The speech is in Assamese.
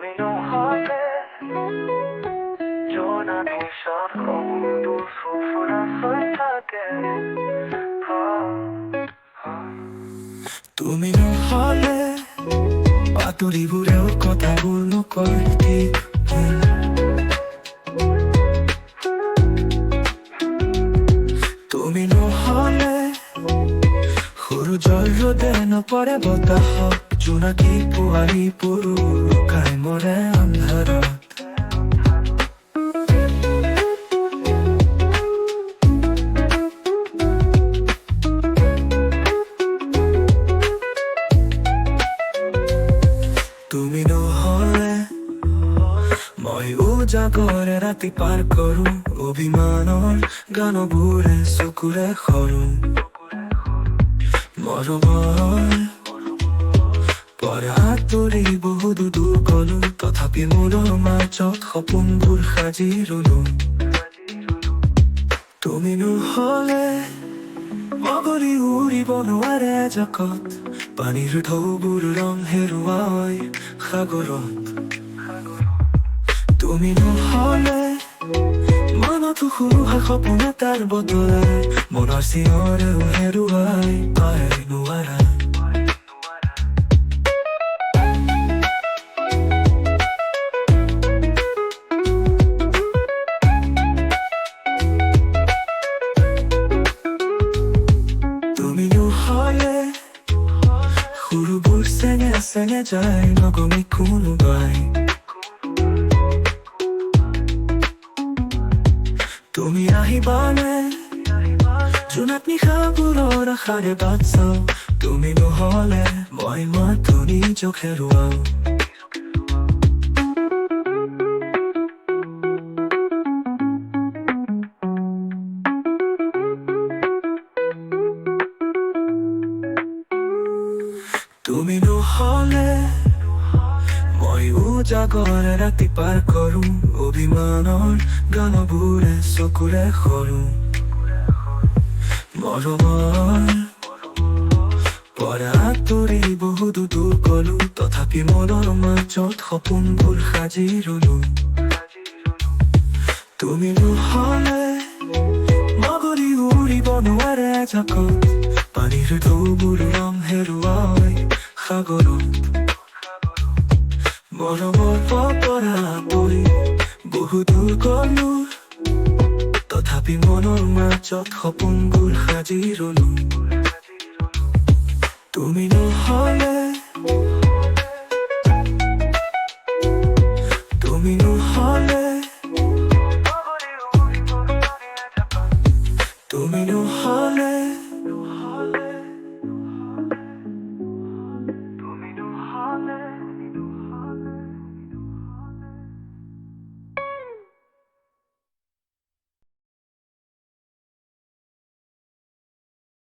তুমি নহ'লে জোনাক নিশাত সপোনটো ফুৰফুৰা হৈ থাকে তুমি নহ'লে বাতৰিবোৰেও কথাবোৰ নকয় ঠিক তুমি নহ'লে সূৰ্যৰ ৰ'দে নপৰে বতাহত জোনাকী পোৱালীবোৰ লুকাই মৰে আন্ধাৰত তুমি নহ'লে মই উজাগৰে ৰাতি পাৰ কৰো অভিমানৰ গানবোৰে চকুৰে সৰু মৰমৰ পৰা আঁতৰি বহুত দূৰ গলো তথাপি মূৰৰ মাজত সপোনবোৰ সাজি ৰলো তুমি নহ'লে মগৰি উৰিব নোৱাৰে জগত পানীৰ ঢৌবোৰ ৰং হেৰুৱাই সাগৰত তুমি নহ'লে মনতো সুৰুহা সপোন এটাৰ বতৰাই মনৰ চিঞৰেও হেৰুৱাই পাই নোৱাৰা তুমি নহ'লে সুৰবোৰ চেঙে চেঙে যায় নগমে কোনোবাই তুমি আহিবানে জোনাক নিশাবোৰৰ আশাৰে বাট চাওঁ তুমি নহ'লে মই মাথো নিজক হেৰুৱাওঁ তুমি নহ'লে মই উজাগৰে ৰাতি পাৰ কৰো অভিমানৰ গানবোৰে চকুৰে সৰু মৰমৰ পৰা আঁতৰি বহুত দূৰ গলো তথাপি মনৰ মাজত সপোনবোৰ সাজি ৰলো তুমি নহ'লে মগৰি উৰিব নোৱাৰে জগত পানীৰ ঢৌবোৰ ৰং হেৰুৱাই সাগৰত মৰমৰ পৰা আঁতৰি বহু দূৰ গলো তথাপি মনৰ মাজত সপোনবোৰ সাজি ৰলো তুমি নহ'লে